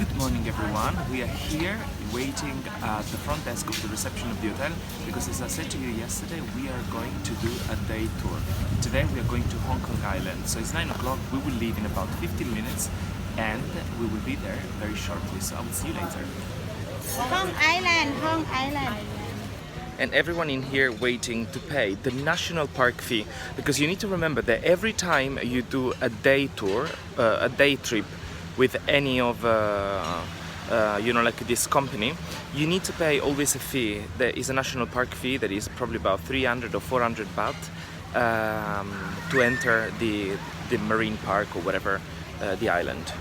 Good morning everyone, we are here waiting at the front desk of the reception of the hotel because as I said to you yesterday, we are going to do a day tour. Today we are going to Hong Kong Island, so it's 9 o'clock, we will leave in about 15 minutes and we will be there very shortly, so I will see you later. Hong Island. And everyone in here waiting to pay the national park fee, because you need to remember that every time you do a day tour, a day trip with any of like this company, you need to pay always a fee. There is a national park fee that is probably about 300 or 400 baht to enter the marine park or whatever, the island.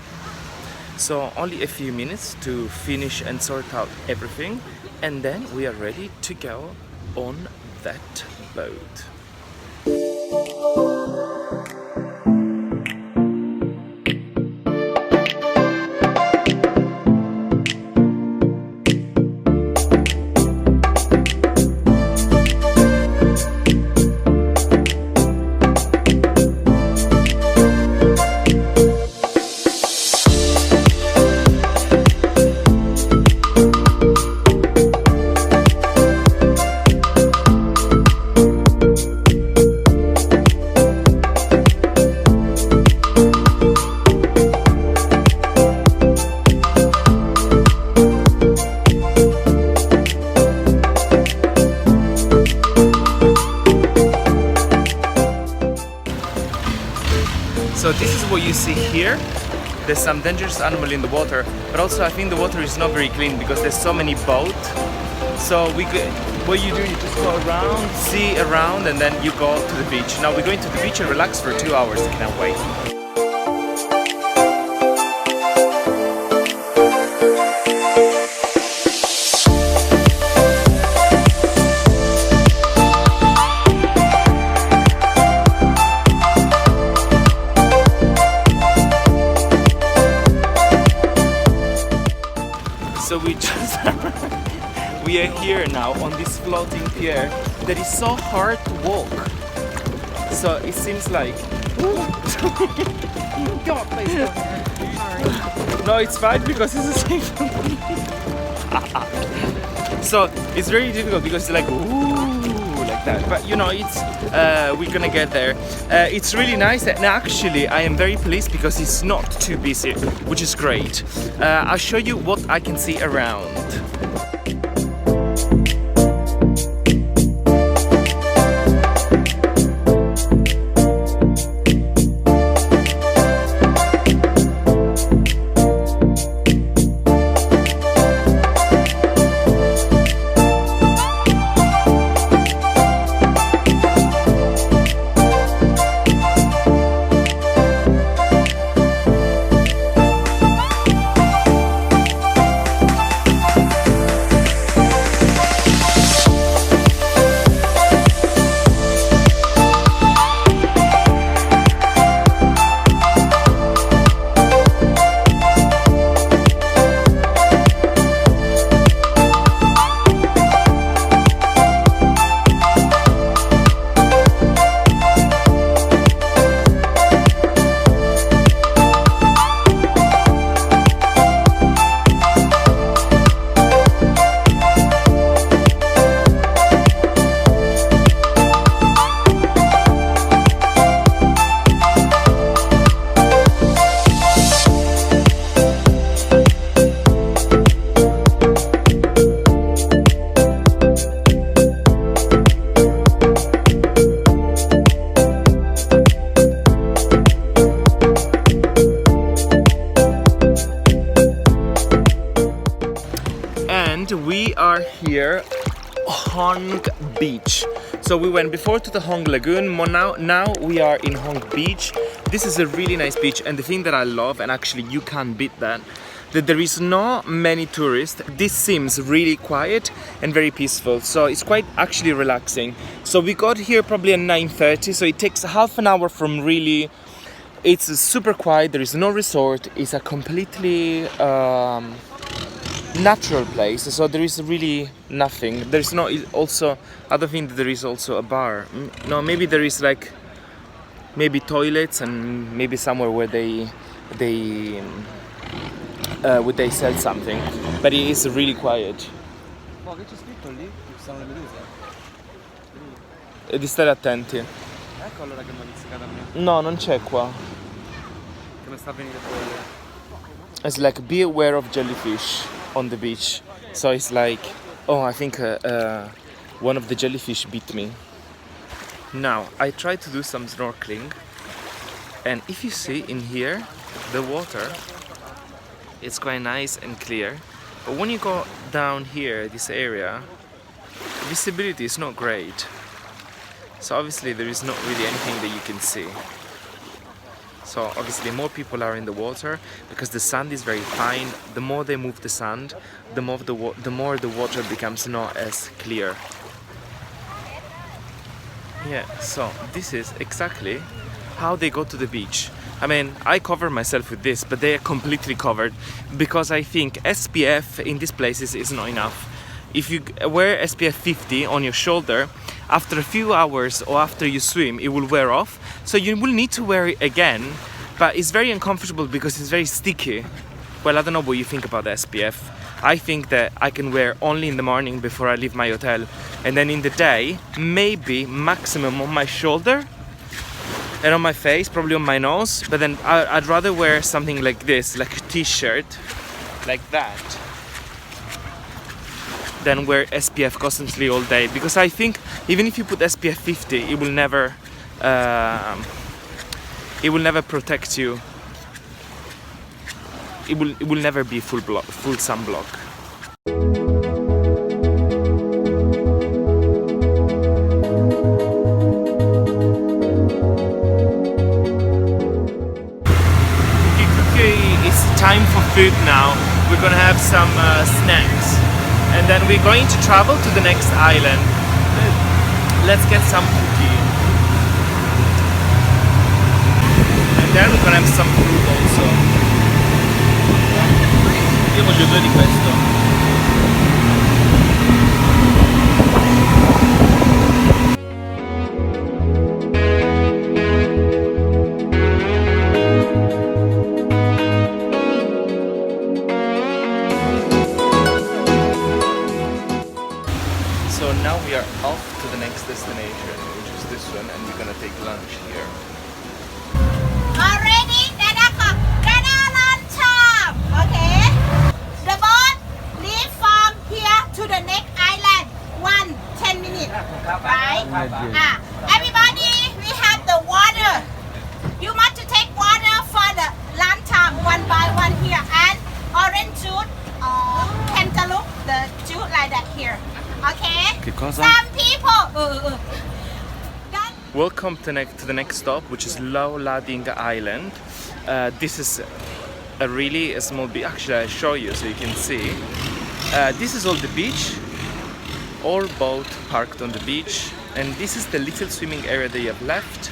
So only a few minutes to finish and sort out everything, and then we are ready to go on that boat. So this is what you see here. There's some dangerous animal in the water, but also I think the water is not very clean because there's so many boats. So what you do, you just go around, see around, and then you go to the beach. Now we're going to the beach and relax for 2 hours. I can't wait. So we are here now on this floating pier that is so hard to walk. So it seems like Don't please go there. Sorry. no, it's fine because it's safe. So it's very difficult because it's like like that. But you know, it's we're gonna get there. It's really nice, and actually I am very pleased because it's not too busy, which is great. I'll show you what I can see around. We are here, Hong Beach. So we went before to the Hong Lagoon, now we are in Hong Beach. This is a really nice beach, and the thing that I love, and actually you can't beat that there is not many tourists. This seems really quiet and very peaceful, so it's quite actually relaxing. So we got here probably at 9:30, so it takes half an hour from really. It's super quiet, there is no resort, it's a completely natural place, so there is really nothing. There is no, also, I don't think that there is also a bar. No, maybe there is like, maybe toilets and maybe somewhere where they would they sell something, but it is really quiet. Oh, che c'è scritto lì? Ci sono le meduse? E di stare attenti. Ecco allora che mi ha pizzicato a me. No, non c'è qua. Che mi sta a venire fuori. It's like, be aware of jellyfish on the beach. So it's like, oh, I think one of the jellyfish bit me. Now, I tried to do some snorkeling, and if you see in here, the water, it's quite nice and clear. But when you go down here, this area, visibility is not great. So obviously there is not really anything that you can see. So obviously more people are in the water because the sand is very fine. The more they move the sand, the more the water becomes not as clear. Yeah, so this is exactly how they go to the beach. I mean, I cover myself with this, but they are completely covered because I think SPF in these places is not enough. If you wear SPF 50 on your shoulder, after a few hours or after you swim, it will wear off. So you will need to wear it again, but it's very uncomfortable because it's very sticky. Well, I don't know what you think about the SPF. I think that I can wear only in the morning before I leave my hotel, and then in the day, maybe maximum on my shoulder and on my face, probably on my nose, but then I'd rather wear something like this, like a t-shirt, like that, than wear SPF constantly all day, because I think even if you put SPF 50, it will never protect you. It will never be full sunblock. It's time for food now. We're gonna have some snacks, and then we're going to travel to the next island. Let's get some cookie, and then we're gonna have some fruit also. Io voglio due di questo. So now we are off to the next destination, which is this one, and we're gonna take lunch here. Already, lunch time. Okay. The boat leave from here to the next island. 10 minutes. Right? Everybody, we have the water. You must take water for the lunch time, one by one here, and orange juice, cantaloupe, the juice like that here. Okay? Che cosa? Some people. Welcome to the next stop, which is Laopilae Island. This is a really small beach. Actually, I'll show you so you can see. This is all the beach, all boat parked on the beach, and this is the little swimming area they have left.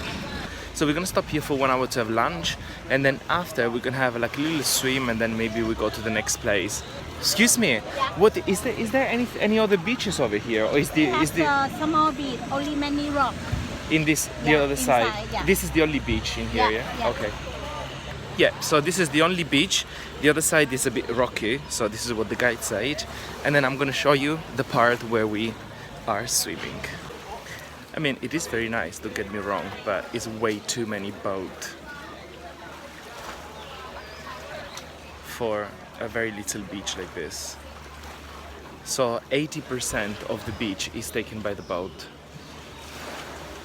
So we're gonna stop here for 1 hour to have lunch, and then after we're gonna have like a little swim, and then maybe we go to the next place. Excuse me, what is there any other beaches over here, or is the small beach, only many rock. in this the other inside, side? yeah. This is the only beach in here, yeah? Okay. Yeah, so this is the only beach. The other side is a bit rocky, so this is what the guide said. And then I'm gonna show you the part where we are swimming. I mean, it is very nice, don't get me wrong, but it's way too many boats for a very little beach like this. So 80% of the beach is taken by the boat.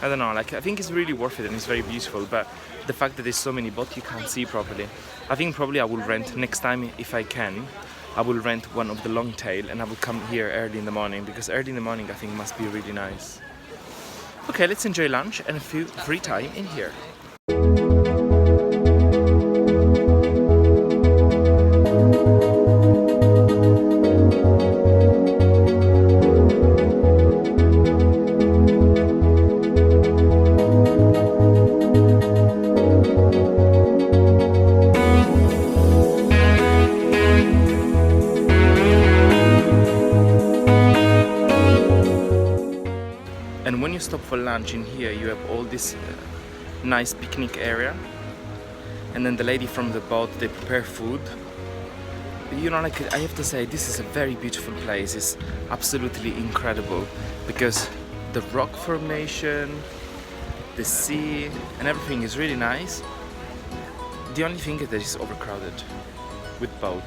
I don't know, like I think it's really worth it and it's very beautiful, but the fact that there's so many boats you can't see properly. I think probably I will rent next time if I can. I will rent one of the long tail and I will come here early in the morning, because early in the morning I think must be really nice. Okay, let's enjoy lunch and a few free time in here. And when you stop for lunch in here, you have all this nice picnic area, and then the lady from the boat, they prepare food, you know, like I have to say, this is a very beautiful place. It's absolutely incredible because the rock formation, the sea, and everything is really nice. The only thing is that it's overcrowded with boat.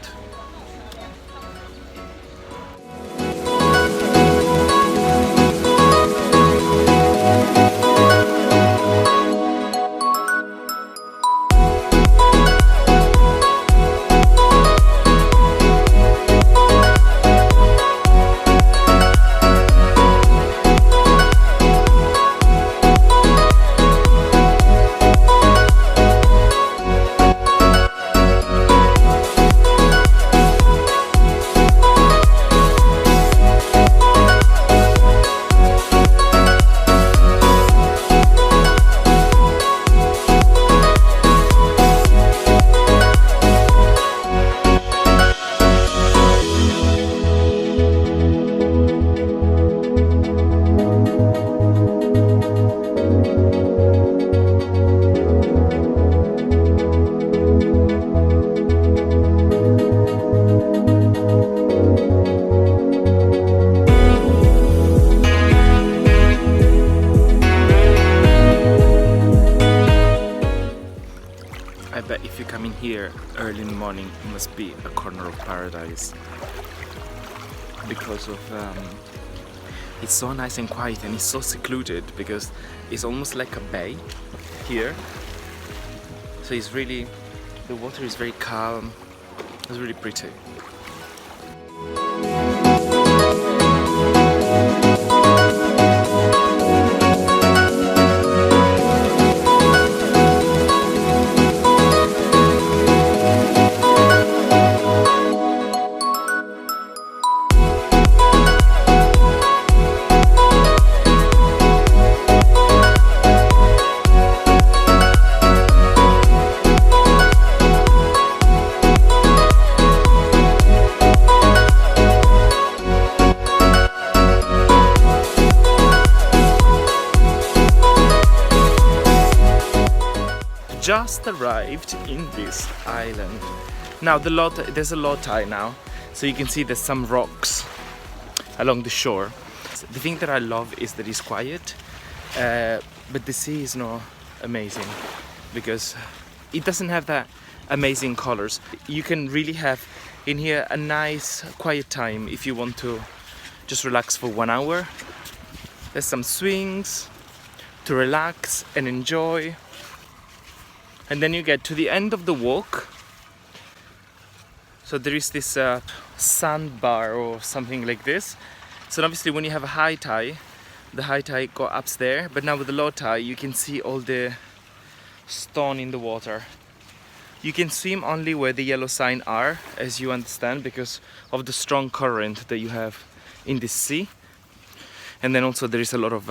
I bet if you come in here early in the morning, it must be a corner of paradise because of it's so nice and quiet, and it's so secluded because it's almost like a bay here. So it's really, the water is very calm. It's really pretty. Just arrived in this island. Now there's a low tide now, so you can see there's some rocks along the shore. The thing that I love is that it's quiet, but the sea is not amazing because it doesn't have that amazing colors. You can really have in here a nice quiet time if you want to just relax for 1 hour. There's some swings to relax and enjoy. And then you get to the end of the walk. So there is this sandbar or something like this. So obviously when you have a high tide, the high tide go up there. But now with the low tide, you can see all the stone in the water. You can swim only where the yellow sign are, as you understand, because of the strong current that you have in the sea. And then also there is a lot of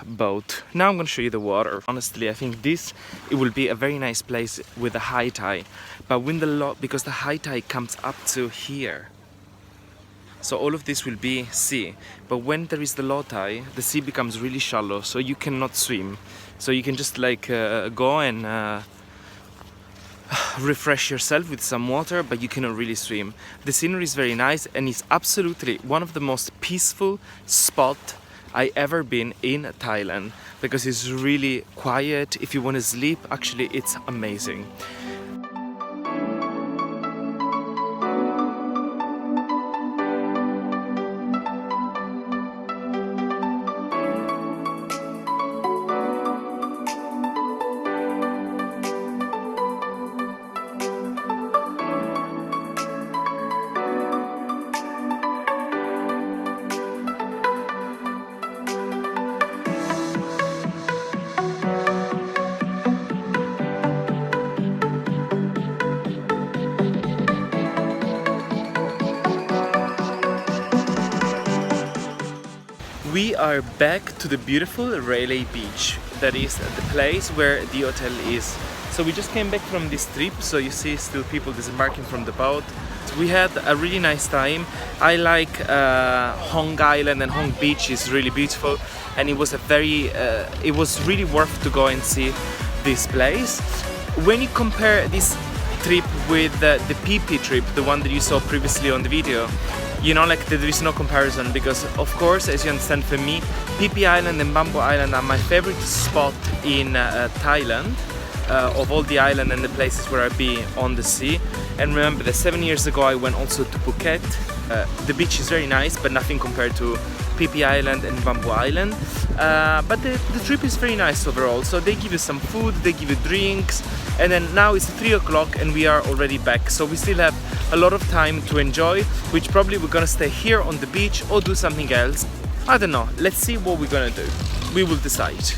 boat. Now I'm going to show you the water. Honestly, I think it will be a very nice place with a high tide. But when because the high tide comes up to here. So all of this will be sea. But when there is the low tide, the sea becomes really shallow, so you cannot swim. So you can just like go and refresh yourself with some water, but you cannot really swim. The scenery is very nice, and it's absolutely one of the most peaceful spots I ever been in Thailand, because it's really quiet. If you want to sleep, actually it's amazing. We are back to the beautiful Pilae beach. That is the place where the hotel is. So we just came back from this trip, so you see still people disembarking from the boat. We had a really nice time. I like Hong Island, and Hong Beach is really beautiful, and it was it was really worth to go and see this place. When you compare this trip with the PP trip, the one that you saw previously on the video, you know, like there is no comparison because, of course, as you understand, for me, PP Island and Bamboo Island are my favorite spot in Thailand. Of all the island and the places where I've been on the sea. And remember that 7 years ago I went also to Phuket. The beach is very nice, but nothing compared to PP Island and Bamboo Island. But the trip is very nice overall. So they give you some food, they give you drinks, and then now it's 3 o'clock and we are already back. So we still have a lot of time to enjoy, which probably we're gonna stay here on the beach or do something else. I don't know. Let's see what we're gonna do. We will decide.